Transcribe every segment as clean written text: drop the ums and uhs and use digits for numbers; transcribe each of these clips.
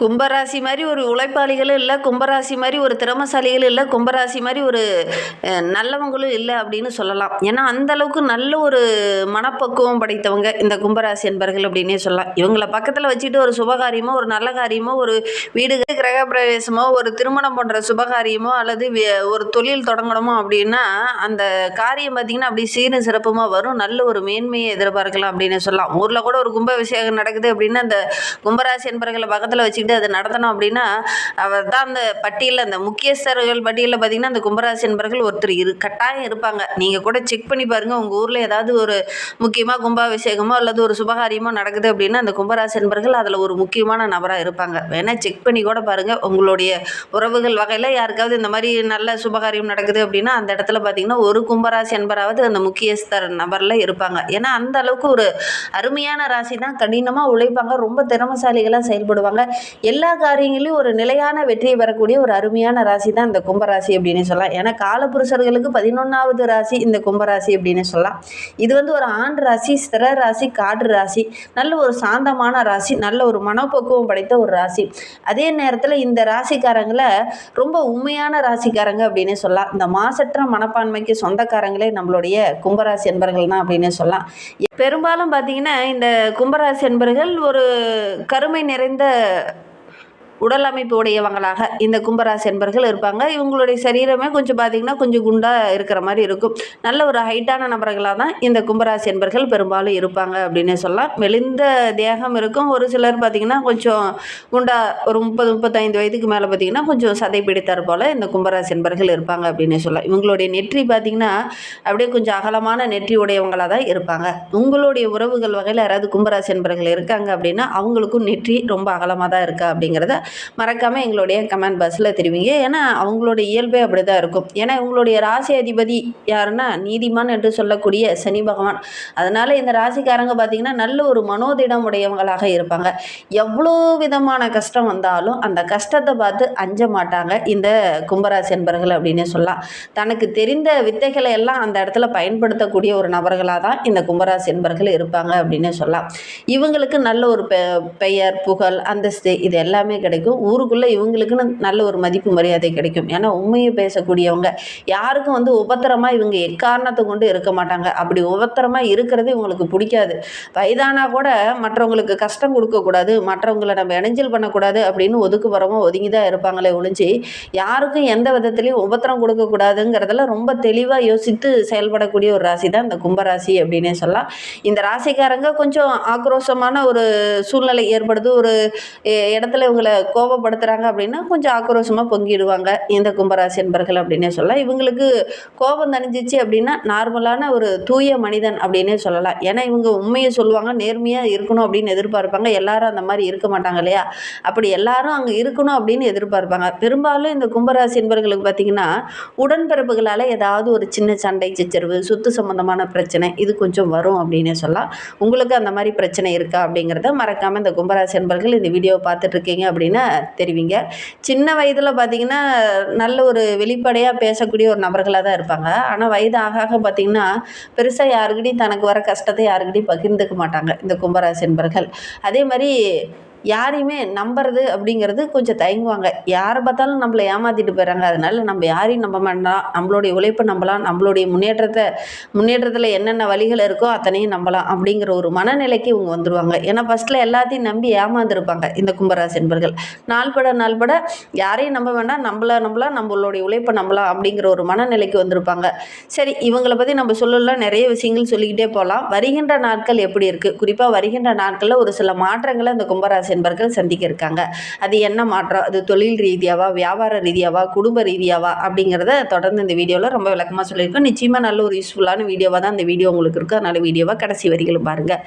கும்பராசி மாதிரி ஒரு உழைப்பாளிகளும் இல்லை, கும்பராசி மாதிரி ஒரு திறமைசாலிகளும் இல்லை, கும்பராசி மாதிரி ஒரு நல்லவங்களும் இல்லை அப்படின்னு சொல்லலாம். ஏன்னா அந்த அளவுக்கு நல்ல ஒரு மனப்பக்குவம் படைத்தவங்க இந்த கும்பராசி என்பர்கள் அப்படின்னே சொல்லலாம். இவங்களை பக்கத்தில் வச்சுட்டு ஒரு சுபகாரியமோ, ஒரு நல்ல காரியமோ, ஒரு வீடு கிரக பிரவேசமோ, ஒரு திருமணம் போன்ற சுபகாரியமோ அல்லது ஒரு தொழில் தொடங்கணுமோ அப்படின்னா அந்த காரியம் பார்த்திங்கன்னா அப்படி சீரும் சிறப்புமாக வரும். நல்ல ஒரு மேன்மையை எதிர்பார்க்கலாம் அப்படின்னு சொல்லலாம். ஊரில் கூட ஒரு கும்பாபிஷேகம் நடக்குது அப்படின்னா அந்த கும்பராசி என்பர்களை பக்கத்தில் வச்சுக்கிட்டு அதை நடத்தணும் அப்படின்னா அவர் தான் அந்த பட்டியலில், அந்த முக்கியஸ்தர்கள் பட்டியலில் பார்த்திங்கன்னா அந்த கும்பராசி என்பர்கள் ஒருத்தர் கட்டாயம் இருப்பாங்க. நீங்கள் கூட செக் பண்ணி பாருங்கள், உங்கள் ஊரில் ஏதாவது ஒரு முக்கியமாக கும்பாபிஷேகமோ அல்லது ஒரு சுபகாரியமோ நடக்குது அப்படின்னா அந்த கும்பராசி என்பர்கள் அதில் ஒரு முக்கியமான நபராக இருப்பாங்க. வேணால் செக் பண்ணி கூட பாருங்கள். உங்களுடைய உறவுகள் வகையில் யாருக்காவது இந்த மாதிரி நல்ல சுபகாரியம் நடக்குது அப்படின்னா அந்த இடத்துல பார்த்திங்கன்னா ஒரு கும்பராசி என்பராவது அந்த முக்கியஸ்தர் நபரில் இருப்பாங்க. ஏன்னா அந்த அளவுக்கு ஒரு அருமையான ராசி தான். கடினமாக உழைப்பாங்க, ரொம்ப திறமசாலிகளாக செயல்படுவாங்க. எல்லா காரியங்களையும் ஒரு நிலையான வெற்றியை பெறக்கூடிய ஒரு அருமையான ராசி தான் இந்த கும்பராசி அப்படின்னு சொல்லலாம். ஏன்னா காலபுருஷர்களுக்கு 11வது ராசி இந்த கும்பராசி அப்படின்னு சொல்லலாம். இது ஒரு ஆண் ராசி, ஸ்திர ராசி, காற்று ராசி, நல்ல ஒரு சாந்தமான ராசி, நல்ல ஒரு மனப்பக்குவம் படைத்த ஒரு ராசி. அதே நேரத்தில் இந்த ராசிக்காரங்களை ரொம்ப உண்மையான ராசிக்காரங்க அப்படின்னு சொல்லலாம். இந்த மாசற்ற மனப்பான்மைக்கு சொந்தக்காரங்களே நம்மளுடைய கும்பராசி என்பர்கள் தான் அப்படின்னு சொல்லலாம். பெரும்பாலும் பார்த்தீங்கன்னா இந்த கும்பராசி என்பர்கள் ஒரு கருமை நிறைந்த உடல் அமைப்பு உடையவங்களாக இந்த கும்பராசி என்பர்கள் இருப்பாங்க. இவங்களுடைய சரீரமே கொஞ்சம் பார்த்திங்கன்னா கொஞ்சம் குண்டாக இருக்கிற மாதிரி இருக்கும். நல்ல ஒரு ஹைட்டான நபர்களாக தான் இந்த கும்பராசி என்பர்கள் பெரும்பாலும் இருப்பாங்க அப்படின்னு சொல்லலாம். மெலிந்த தேகம் இருக்கும். ஒரு சிலர் பார்த்திங்கன்னா கொஞ்சம் குண்டாக ஒரு 30-35 வயதுக்கு மேலே பார்த்திங்கன்னா கொஞ்சம் சதை பிடித்தார் போல் இந்த கும்பராசி என்பர்கள் இருப்பாங்க அப்படின்னு சொல்லலாம். இவங்களுடைய நெற்றி பார்த்திங்கன்னா அப்படியே கொஞ்சம் அகலமான நெற்றி உடையவங்களாக தான் இருப்பாங்க. உங்களுடைய உறவுகள் வகையில் யாராவது கும்பராசி என்பர்கள் இருக்காங்க அப்படின்னா அவங்களுக்கும் நெற்றி ரொம்ப அகலமாக தான் இருக்கா அப்படிங்கிறத மறக்காமல் எங்களுடைய கமெண்ட் பாக்ஸில் தெரிவிங்க. ஏன்னா அவங்களோட இயல்பே அப்படி தான் இருக்கும். ஏன்னா இவங்களுடைய ராசி அதிபதி யாருன்னா நீதிமான் என்று சொல்லக்கூடிய சனி பகவான். அதனால் இந்த ராசிக்காரங்க பார்த்திங்கன்னா நல்ல ஒரு மனோதிடம் உடையவங்களாக இருப்பாங்க. எவ்வளோ விதமான கஷ்டம் வந்தாலும் அந்த கஷ்டத்தை பார்த்து அஞ்ச மாட்டாங்க இந்த கும்பராசி என்பர்கள் அப்படின்னு சொல்லலாம். தனக்கு தெரிந்த வித்தைகளை எல்லாம் அந்த இடத்துல பயன்படுத்தக்கூடிய ஒரு நபர்களாக தான் இந்த கும்பராசி என்பர்கள் இருப்பாங்க அப்படின்னு சொல்லலாம். இவங்களுக்கு நல்ல ஒரு பெயர், புகழ், அந்தஸ்து இது எல்லாமே கிடைக்கும். ஊருக்குள்ளே இவங்களுக்குன்னு நல்ல ஒரு மதிப்பு மரியாதை கிடைக்கும். ஏன்னா உண்மையை பேசக்கூடியவங்க, யாருக்கும் உபத்திரமாக இவங்க எக்காரணத்தை கொண்டு இருக்க மாட்டாங்க. அப்படி உபத்திரமாக இருக்கிறது இவங்களுக்கு பிடிக்காது. வயதானா கூட மற்றவங்களுக்கு கஷ்டம் கொடுக்கக்கூடாது, மற்றவங்களை நம்ம இணைஞ்சல் பண்ணக்கூடாது அப்படின்னு ஒதுக்குப்புறமாக ஒதுங்கி தான் இருப்பாங்களே ஒழிஞ்சு யாருக்கும் எந்த விதத்துலையும் உபத்திரம் கொடுக்கக்கூடாதுங்கிறதுல ரொம்ப தெளிவாக யோசித்து செயல்படக்கூடிய ஒரு ராசி தான் இந்த கும்பராசி அப்படின்னே சொல்லலாம். இந்த ராசிக்காரங்க கொஞ்சம் ஆக்ரோஷமான ஒரு சூழ்நிலை ஏற்படுது, ஒரு இடத்துல இவங்களை கோபப்படுத்துகிறாங்க அப்படின்னா கொஞ்சம் ஆக்ரோஷமாக பொங்கிடுவாங்க இந்த கும்பராசி என்பர்கள் அப்படின்னே சொல்லலாம். இவங்களுக்கு கோபம் தணிஞ்சிச்சு அப்படின்னா நார்மலான ஒரு தூய மனிதன் அப்படின்னே சொல்லலாம். ஏன்னா இவங்க உண்மையை சொல்லுவாங்க, நேர்மையாக இருக்கணும் அப்படின்னு எதிர்பார்ப்பாங்க. எல்லாரும் அந்த மாதிரி இருக்க மாட்டாங்க இல்லையா? அப்படி எல்லாரும் அங்கே இருக்கணும் அப்படின்னு எதிர்பார்ப்பாங்க. பெரும்பாலும் இந்த கும்பராசி என்பர்களுக்கு பார்த்திங்கன்னா உடன்பிறப்புகளால் ஏதாவது ஒரு சின்ன சண்டை சச்சரவு, சொத்து சம்மந்தமான பிரச்சனை இது கொஞ்சம் வரும் அப்படின்னே சொல்லலாம். உங்களுக்கு அந்த மாதிரி பிரச்சனை இருக்கா அப்படிங்கிறத மறக்காமல் இந்த கும்பராசி என்பர்கள் இந்த வீடியோவை பார்த்துட்டு இருக்கீங்க அப்படின்னு தெரிவிங்க. சின்ன வயதில் பார்த்திங்கன்னா நல்ல ஒரு வெளிப்படையாக பேசக்கூடிய ஒரு நபர்களாக தான் இருப்பாங்க. ஆனால் வயது ஆக ஆக பார்த்திங்கன்னா பெருசாக யாருக்கிட்டையும் தனக்கு வர கஷ்டத்தை யாருக்கிட்டையும் பகிர்ந்துக்க மாட்டாங்க இந்த கும்பராசி என்பர்கள். அதே மாதிரி யாரையுமே நம்புறது அப்படிங்கிறது கொஞ்சம் தயங்குவாங்க. யாரை பார்த்தாலும் நம்மளை ஏமாற்றிட்டு போயிடறாங்க, அதனால் நம்ம யாரையும் நம்ப வேண்டாம், நம்மளுடைய உழைப்பை நம்பலாம், நம்மளுடைய முன்னேற்றத்தில் என்னென்ன வழிகள் இருக்கோ அத்தனையும் நம்பலாம் அப்படிங்கிற ஒரு மனநிலைக்கு இவங்க வந்துடுவாங்க. ஏன்னா ஃபஸ்ட்டில் எல்லாத்தையும் நம்பி ஏமாந்துருப்பாங்க இந்த கும்பராசி என்பர்கள். நாள்பட யாரையும் நம்ப வேண்டாம், நம்பலாம், நம்மளுடைய உழைப்பை நம்பலாம் அப்படிங்கிற ஒரு மனநிலைக்கு வந்திருப்பாங்க. சரி, இவங்களை பற்றி நம்ம சொல்லலாம், நிறைய விஷயங்கள் சொல்லிக்கிட்டே போகலாம். வருகின்ற நாட்கள் எப்படி இருக்குது, குறிப்பாக வருகின்ற நாட்களில் ஒரு சில மாற்றங்களை இந்த கும்பராசி என்பர்கள் சந்திக்க இருக்காங்க. அது என்ன மாற்றம், அது தொழில் ரீதியாவா, வியாபார ரீதியாவா, குடும்ப ரீதியாவா அப்படிங்கிறத தொடர்ந்து இந்த வீடியோவில் ரொம்ப விளக்கமாக சொல்லியிருக்கோம். நிச்சயமாக நல்ல ஒரு யூஸ்ஃபுல்லான வீடியோவாக தான் இந்த வீடியோ உங்களுக்கு இருக்குது. அதனால் வீடியோவாக கடைசி வரிகளும் பாருங்கள்.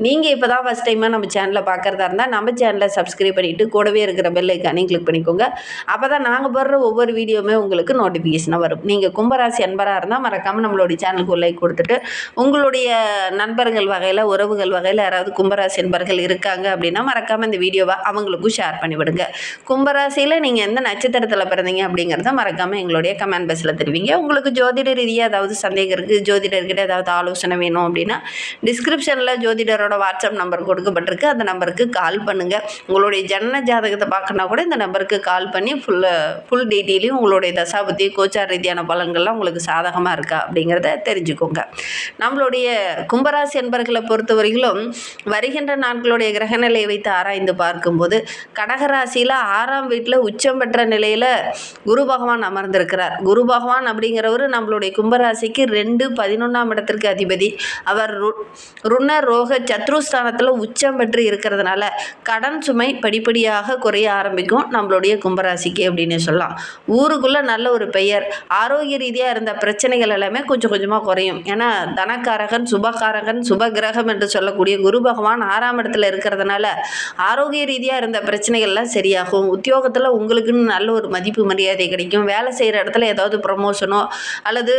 நீங்கள் இப்போ தான் ஃபஸ்ட் டைமாக நம்ம சேனலில் பார்க்குறதா இருந்தால் நம்ம சேனலை சப்ஸ்கிரைப் பண்ணிவிட்டு கூடவே இருக்கிற பெல் ஐக்கானையும் கிளிக் பண்ணிக்கோங்க. அப்போ தான் நாங்கள் போடுற ஒவ்வொரு வீடியோவுமே உங்களுக்கு நோட்டிஃபிகேஷனாக வரும். நீங்கள் கும்பராசி அன்பராக இருந்தால் மறக்காமல் நம்மளுடைய சேனலுக்கு ஒரு லைக் கொடுத்துட்டு உங்களுடைய நண்பர்கள் வகையில், உறவுகள் வகையில் யாராவது கும்பராசி அன்பர்கள் இருக்காங்க அப்படின்னா மறக்காமல் இந்த வீடியோவை அவங்களுக்கும் ஷேர் பண்ணிவிடுங்க. கும்பராசியில் நீங்கள் எந்த நட்சத்திரத்தில் பிறந்தீங்க அப்படிங்கிறத மறக்காமல் எங்களுடைய கமெண்ட் பாக்ஸில் தெரிவிங்க. உங்களுக்கு ஜோதிட ரீதியாக ஏதாவது சந்தேகம் இருக்குது, ஜோதிடர்கிட்ட ஏதாவது ஆலோசனை வேணும் அப்படின்னா டிஸ்கிரிப்ஷனில் ஜோதிடரோட வாட்ஸ்அப் நம்பர் கொடுக்கப்பட்டிருக்கு. அந்த நம்பருக்கு கால் பண்ணுங்கள். உங்களுடைய ஜனன ஜாதகத்தை பார்க்கணுன்னா கூட இந்த நம்பருக்கு கால் பண்ணி ஃபுல் டீட்டெயிலையும் உங்களுடைய தசாபுத்தி கோச்சார் ரீதியான பலன்கள்லாம் உங்களுக்கு சாதகமாக இருக்கா அப்படிங்கிறத தெரிஞ்சுக்கோங்க. நம்மளுடைய கும்பராசி என்பர்களை பொறுத்தவரையிலும் வருகின்ற நாட்களுடைய கிரகநிலையை வைத்து ஆராய்ந்து பார்க்கும்போது கடகராசியில் 6ஆம் வீட்டில் உச்சம் பெற்ற நிலையில் குரு பகவான் அமர்ந்திருக்கிறார். குரு பகவான் அப்படிங்கிறவர் நம்மளுடைய கும்பராசிக்கு 2-11ஆம் இடத்திற்கு அதிபதி. அவர் ருண ரோக சத்ருஸ்தானத்தில் உச்சம் பெற்று இருக்கிறதுனால கடன் சுமை படிப்படியாக குறைய ஆரம்பிக்கும் நம்மளுடைய கும்பராசிக்கு அப்படின்னு சொல்லலாம். ஊருக்குள்ளே நல்ல ஒரு பெயர், ஆரோக்கிய ரீதியாக இருந்த பிரச்சனைகள் எல்லாமே கொஞ்சம் கொஞ்சமாக குறையும். ஏன்னா தனக்காரகன் சுபகாரகன் சுபகிரகம் என்று சொல்லக்கூடிய குரு பகவான் 6ஆம் இடத்துல இருக்கிறதுனால ஆரோக்கிய ரீதியாக இருந்த பிரச்சனைகள்லாம் சரியாகும். உத்தியோகத்தில் உங்களுக்குன்னு நல்ல ஒரு மதிப்பு மரியாதை கிடைக்கும். வேலை செய்கிற இடத்துல ஏதாவது ப்ரமோஷனோ அல்லது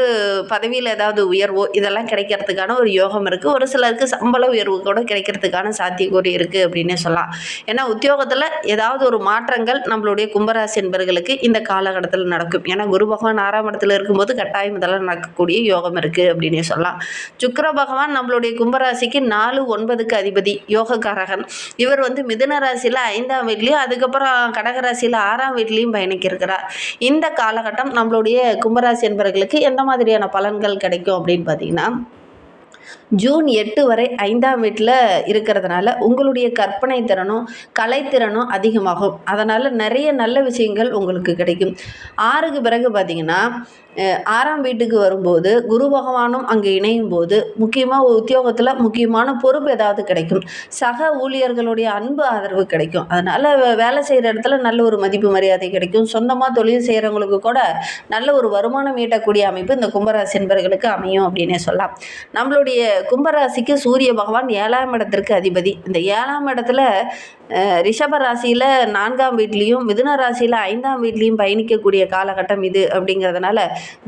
பதவியில் ஏதாவது உயர்வோ இதெல்லாம் கிடைக்கிறதுக்கான ஒரு யோகம் இருக்குது. ஒரு சிலருக்கு சம்பள உயர்வு கூட கிடைக்கிறதுக்கான சாத்தியக்கூறு இருக்குது அப்படின்னு சொல்லலாம். ஏன்னா உத்தியோகத்தில் ஏதாவது ஒரு மாற்றங்கள் நம்மளுடைய கும்பராசி என்பவர்களுக்கு இந்த காலகட்டத்தில் நடக்கும். ஏன்னா குரு பகவான் 6ஆம் இடத்துல இருக்கும்போது கட்டாயம் இதெல்லாம் நடக்கக்கூடிய யோகம் இருக்குது அப்படின்னு சொல்லலாம். சுக்கிர பகவான் நம்மளுடைய கும்பராசிக்கு 4-9க்கு அதிபதி, யோகக்காரகன். இவர் மிதுன ராசியில் 5ஆம் வீட்லேயும் அதுக்கப்புறம் கடகராசியில் 6ஆம் வீட்லேயும் பயணிக்கிறார். இந்த காலகட்டம் நம்மளுடைய கும்பராசி என்பவர்களுக்கு எந்த மாதிரியான பலன்கள் கிடைக்கும் அப்படின்னு பார்த்தீங்கன்னா, ஜூன் 8 வரை 5ஆம் வீட்டில் இருக்கிறதுனால உங்களுடைய கற்பனை திறனும் கலைத்திறனும் அதிகமாகும். அதனால் நிறைய நல்ல விஷயங்கள் உங்களுக்கு கிடைக்கும். 6க்கு பிறகு பார்த்திங்கன்னா 6ஆம் வீட்டுக்கு வரும்போது குரு பகவானும் அங்கே இணையும் போது முக்கியமாக உத்தியோகத்தில் முக்கியமான பொறுப்பு ஏதாவது கிடைக்கும். சக ஊழியர்களுடைய அன்பு ஆதரவு கிடைக்கும். அதனால் வேலை செய்கிற இடத்துல நல்ல ஒரு மதிப்பு மரியாதை கிடைக்கும். சொந்தமாக தொழில் செய்கிறவங்களுக்கு கூட நல்ல ஒரு வருமானம் ஈட்டக்கூடிய அமைப்பு இந்த கும்பராசி என்பவர்களுக்கு அமையும் அப்படின்னே சொல்லலாம். நம்மளுடைய கும்பராசிக்கு சூரிய பகவான் 7ஆம் இடத்திற்கு அதிபதி. இந்த 7ஆம் இடத்துல ரிஷப ராசியில் 4ஆம் வீட்லேயும் மிதுன ராசியில் 5ஆம் வீட்லேயும் பயணிக்கக்கூடிய காலகட்டம் இது. அப்படிங்கிறதுனால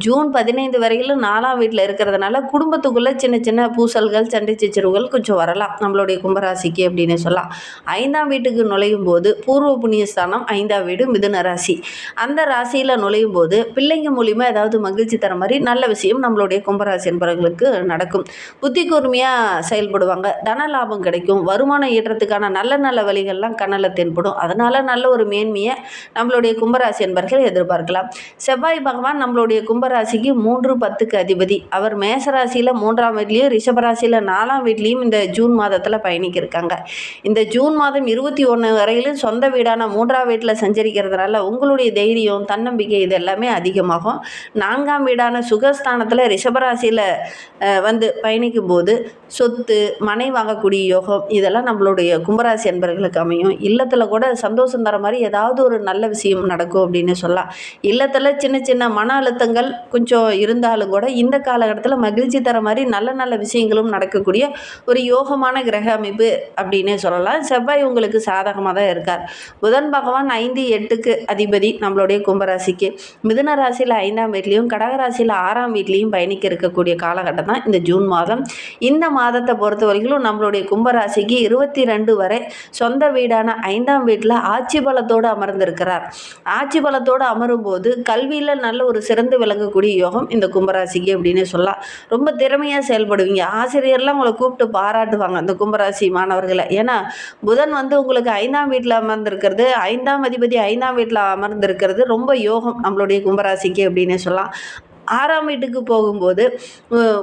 ஜூன் 15 வரையிலும் 4ஆம் வீட்டில் இருக்கிறதுனால குடும்பத்துக்குள்ளே சின்ன சின்ன பூசல்கள் சண்டை சச்சரவுகள் கொஞ்சம் வரலாம் நம்மளுடைய கும்பராசிக்கு அப்படின்னு சொல்லலாம். 5ஆம் வீட்டுக்கு நுழையும் போது பூர்வ புண்ணியஸ்தானம் 5ஆம் வீடு மிதுன ராசி. அந்த ராசியில் நுழையும் போது பிள்ளைங்க மூலிமா ஏதாவது மகிழ்ச்சி தர மாதிரி நல்ல விஷயம் நம்மளுடைய கும்பராசி என்பவர்களுக்கு நடக்கும். புத்தி கூர்மையாக செயல்படுவாங்க. தன லாபம் கிடைக்கும். வருமானம் ஈட்டுறதுக்கான நல்ல நல்ல வழிகள்லாம் கண்ணில் தென்படும். அதனால் நல்ல ஒரு மேன்மையை நம்மளுடைய கும்பராசி என்பவர்கள் எதிர்பார்க்கலாம். செவ்வாய் பகவான் நம்மளுடைய கும்பராசிக்கு 3-10க்கு அதிபதி. அவர் மேசராசியில் 3ஆம் வீட்லேயும் ரிஷபராசியில் 4ஆம் வீட்லேயும் இந்த ஜூன் மாதத்தில் பயணிக்கிருக்காங்க. இந்த ஜூன் மாதம் 21 வரையிலும் சொந்த வீடான 3ஆம் வீட்டில் சஞ்சரிக்கிறதுனால உங்களுடைய தைரியம் தன்னம்பிக்கை இது எல்லாமே அதிகமாகும். 4ஆம் வீடான சுகஸ்தானத்தில் ரிஷபராசியில் பயணிக்கும் போது சொத்து மனை வாங்கக்கூடிய யோகம் இதெல்லாம் நம்மளுடைய கும்பராசி என்பவர்களுக்கு அமையும். இல்லத்தில் கூட சந்தோஷம் தர மாதிரி ஏதாவது ஒரு நல்ல விஷயம் நடக்கும் அப்படின்னு சொல்லலாம். இல்லத்தில் சின்ன சின்ன மன அழுத்தங்கள் கொஞ்சம் இருந்தாலும் கூட இந்த காலகட்டத்தில் மகிழ்ச்சி தர மாதிரி நல்ல நல்ல விஷயங்களும் நடக்கக்கூடிய ஒரு யோகமான கிரக அமைப்பு அப்படின்னு சொல்லலாம். செவ்வாய் உங்களுக்கு சாதகமாக தான் இருக்கார். புதன் பகவான் 5-8க்கு அதிபதி நம்மளுடைய கும்பராசிக்கு. மிதுன ராசியில் 5ஆம் வீட்லேயும் கடகராசியில் 6ஆம் வீட்லேயும் பயணிக்க இருக்கக்கூடிய காலகட்டம் தான் இந்த ஜூன் மாதம். இந்த மாதத்தை பொறுத்த வரைக்கும் நம்மளுடைய கும்பராசிக்கு 22 வரை சொந்த வீடான 5ஆம் வீட்டில் ஆட்சி பலத்தோடு அமர்ந்திருக்கிறார். ஆட்சி பலத்தோடு அமரும் போது கல்வியில் நல்ல ஒரு சிறந்து விளங்கக்கூடிய யோகம் இந்த கும்பராசிக்கு அப்படின்னு சொல்லலாம். ரொம்ப திறமையாக செயல்படுவீங்க. ஆசிரியர்லாம் உங்களை கூப்பிட்டு பாராட்டுவாங்க இந்த கும்பராசி மாணவர்களை. ஏன்னா புதன் உங்களுக்கு 5ஆம் வீட்டில் அமர்ந்திருக்கிறது, 5ஆம் அதிபதி 5ஆம் வீட்டில் அமர்ந்திருக்கிறது ரொம்ப யோகம் நம்மளுடைய கும்பராசிக்கு அப்படின்னு சொல்லலாம். 6ஆம் வீட்டுக்கு போகும்போது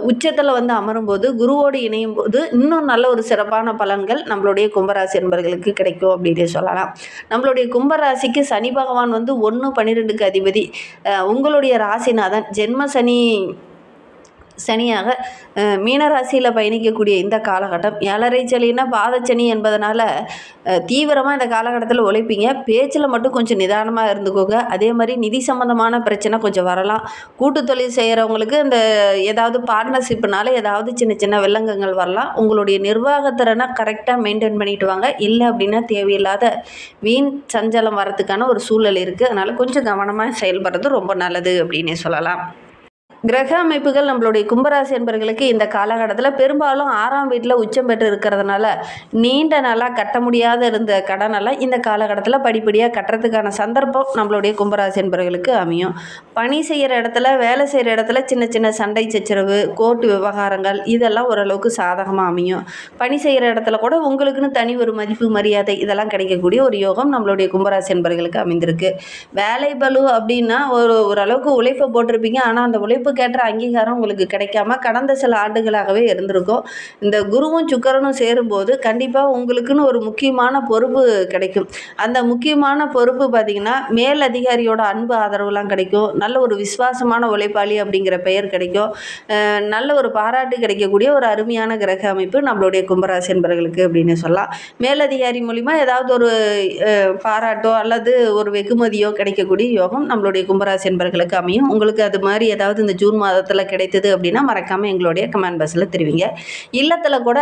உச்சத்தில் அமரும்போது குருவோடு இணையும் போது இன்னும் நல்ல ஒரு சிறப்பான பலன்கள் நம்மளுடைய கும்பராசி என்பவர்களுக்கு கிடைக்கும் அப்படின்னு சொல்லலாம். நம்மளுடைய கும்பராசிக்கு சனி பகவான் 1-12க்கு அதிபதி. உங்களுடைய ராசிநாதன் ஜென்ம சனியாக மீனராசியில் பயணிக்கக்கூடிய இந்த காலகட்டம் 7.5 சனின்னா பாதச்சனி என்பதனால தீவிரமாக இந்த காலகட்டத்தில் உழைப்பீங்க. பேச்சில் மட்டும் கொஞ்சம் நிதானமாக இருந்துக்கோங்க. அதே மாதிரி நிதி சம்மந்தமான பிரச்சனை கொஞ்சம் வரலாம். கூட்டு தொழில் செய்கிறவங்களுக்கு இந்த ஏதாவது பார்ட்னர்ஷிப்னால ஏதாவது சின்ன சின்ன வில்லங்கங்கள் வரலாம். உங்களுடைய நிர்வாகத்திறனை கரெக்டாக மெயின்டைன் பண்ணிட்டு வாங்க. இல்லை அப்படின்னா தேவையில்லாத வீண் சஞ்சலம் வரத்துக்கான ஒரு சூழல் இருக்குது. அதனால் கொஞ்சம் கவனமாக செயல்படுறது ரொம்ப நல்லது அப்படின்னே சொல்லலாம். கிரக அமைப்புகள் நம்மளுடைய கும்பராசி என்பவர்களுக்கு இந்த காலகட்டத்தில் பெரும்பாலும் 6ஆம் வீட்டில் உச்சம் பெற்று இருக்கிறதுனால நீண்ட நாளாக கட்ட முடியாத இருந்த கடனெல்லாம் இந்த காலகட்டத்தில் படிப்படியாக கட்டுறதுக்கான சந்தர்ப்பம் நம்மளுடைய கும்பராசி என்பவர்களுக்கு அமையும். பணி செய்கிற இடத்துல, வேலை செய்கிற இடத்துல சின்ன சின்ன சண்டை சச்சரவு, கோர்ட்டு விவகாரங்கள் இதெல்லாம் ஓரளவுக்கு சாதகமாக அமையும். பணி செய்கிற இடத்துல கூட உங்களுக்குன்னு தனி ஒரு மதிப்பு மரியாதை இதெல்லாம் கிடைக்கக்கூடிய ஒரு யோகம் நம்மளுடைய கும்பராசி என்பவர்களுக்கு அமைந்திருக்கு. வேலை பளு அப்படின்னா ஓரளவுக்கு உழைப்பை போட்டிருப்பீங்க. ஆனால் அந்த உழைப்பு கேட்ட அங்கீகாரம் உங்களுக்கு கிடைக்காம கடந்த சில ஆண்டுகளாகவே இருந்திருக்கும். இந்த குருவும் சுக்கிரனும் சேரும்போது கண்டிப்பாக உங்களுக்குன்னு ஒரு முக்கியமான பொறுப்பு கிடைக்கும். அந்த முக்கியமான பொறுப்பு பார்த்திங்கன்னா மேல் அதிகாரியோட அன்பு ஆதரவுலாம் கிடைக்கும். நல்ல ஒரு விசுவாசமான உழைப்பாளி அப்படிங்கிற பெயர் கிடைக்கும். நல்ல ஒரு பாராட்டு கிடைக்கக்கூடிய ஒரு அருமையான கிரக அமைப்பு நம்மளுடைய கும்பராசி என்பவர்களுக்கு அப்படின்னு சொல்லலாம். மேலதிகாரி மூலிமா ஏதாவது ஒரு பாராட்டோ அல்லது ஒரு வெகுமதியோ கிடைக்கக்கூடிய யோகம் நம்மளுடைய கும்பராசி என்பவர்களுக்கு அமையும். உங்களுக்கு அது மாதிரி ஏதாவது இந்த ஜூன் மாதத்தில் கிடைத்தது அப்படின்னா மறக்காமல் எங்களுடைய கமெண்ட் பாக்ஸில் தெரிவிங்க. இல்லத்தில் கூட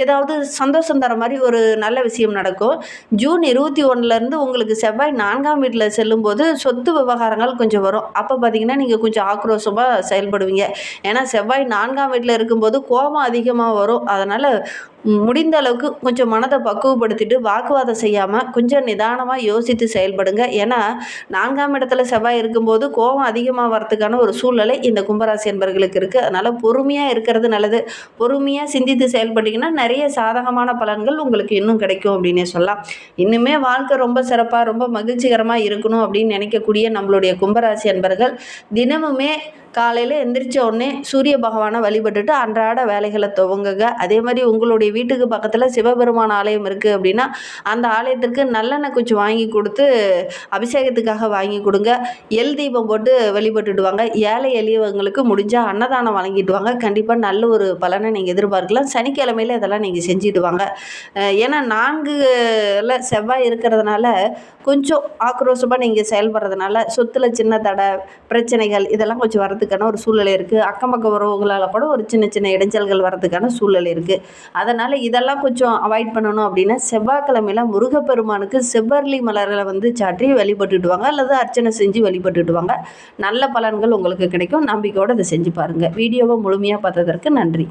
ஏதாவது சந்தோஷம் தர மாதிரி ஒரு நல்ல விஷயம் நடக்கும். ஜூன் 21 உங்களுக்கு செவ்வாய் 4ஆம் வீட்டில் செல்லும்போது சொத்து விவகாரங்கள் கொஞ்சம் வரும். அப்போ பார்த்தீங்கன்னா நீங்கள் கொஞ்சம் ஆக்ரோஷமாக செயல்படுவீங்க. ஏன்னா செவ்வாய் 4ஆம் வீட்டில் இருக்கும்போது கோபம் அதிகமாக வரும். அதனால் முடிந்த அளவுக்கு கொஞ்சம் மனதை பக்குவப்படுத்திட்டு வாக்குவாதம் செய்யாமல் கொஞ்சம் நிதானமாக யோசித்து செயல்படுங்க. ஏன்னா 4ஆம் இடத்துல செவ்வாய் இருக்கும்போது கோபம் அதிகமாக வரத்துக்கான ஒரு சூழ்நிலை இந்த கும்பராசி என்பவர்களுக்கு இருக்குது. அதனால் பொறுமையாக இருக்கிறது நல்லது. பொறுமையாக சிந்தித்து செயல்பட்டிங்கன்னா நிறைய சாதகமான பலன்கள் உங்களுக்கு இன்னும் கிடைக்கும் அப்படின்னே சொல்லலாம். இன்னுமே வாழ்க்கை ரொம்ப சிறப்பாக ரொம்ப மகிழ்ச்சிகரமாக இருக்கணும் அப்படின்னு நினைக்கக்கூடிய நம்மளுடைய கும்பராசி என்பவர்கள் தினமுமே காலையில் எந்திரிச்ச உடனே சூரிய பகவானை வழிபட்டுட்டு அன்றாட வேலைகளை துவங்குங்க. அதே மாதிரி உங்களுடைய வீட்டுக்கு பக்கத்தில் சிவபெருமான் ஆலயம் இருக்குது அப்படின்னா அந்த ஆலயத்திற்கு நல்லெண்ணெய் கொஞ்சம் வாங்கி கொடுத்து அபிஷேகத்துக்காக வாங்கி கொடுங்க. எல் தீபம் போட்டு வழிபட்டுட்டு வாங்க. ஏழை எளியவங்களுக்கு முடிஞ்சால் அன்னதானம் வழங்கிட்டு வாங்க. கண்டிப்பாக நல்ல ஒரு பலனை நீங்கள் எதிர்பார்க்கலாம். சனிக்கிழமையில் இதெல்லாம் நீங்கள் செஞ்சுட்டு வாங்க. ஏன்னா 4ல் செவ்வாய் இருக்கிறதுனால கொஞ்சம் ஆக்ரோஷமாக நீங்கள் செயல்படுறதுனால சொத்தில் சின்ன தடை பிரச்சனைகள் இதெல்லாம் கொஞ்சம் வரதுக்கான ஒரு சூழ்நிலை இருக்குது. அக்கம் பக்க உறவுகளால் கூட ஒரு சின்ன சின்ன இடைஞ்சல்கள் வரதுக்கான சூழ்நிலை இருக்குது. அதனால் இதெல்லாம் கொஞ்சம் அவாய்ட் பண்ணணும் அப்படின்னா செவ்வாய்க்கிழமையில் முருகப்பெருமானுக்கு செவ்வரளி மலர்களை சாற்றி வழிபட்டுட்டு வாங்க அல்லது அர்ச்சனை செஞ்சு வழிபட்டுட்டு வாங்க. நல்ல பலன்கள் உங்களுக்கு கிடைக்கும். நம்பிக்கையோடு அதை செஞ்சு பாருங்கள். வீடியோவை முழுமையாக பார்த்ததற்கு நன்றி.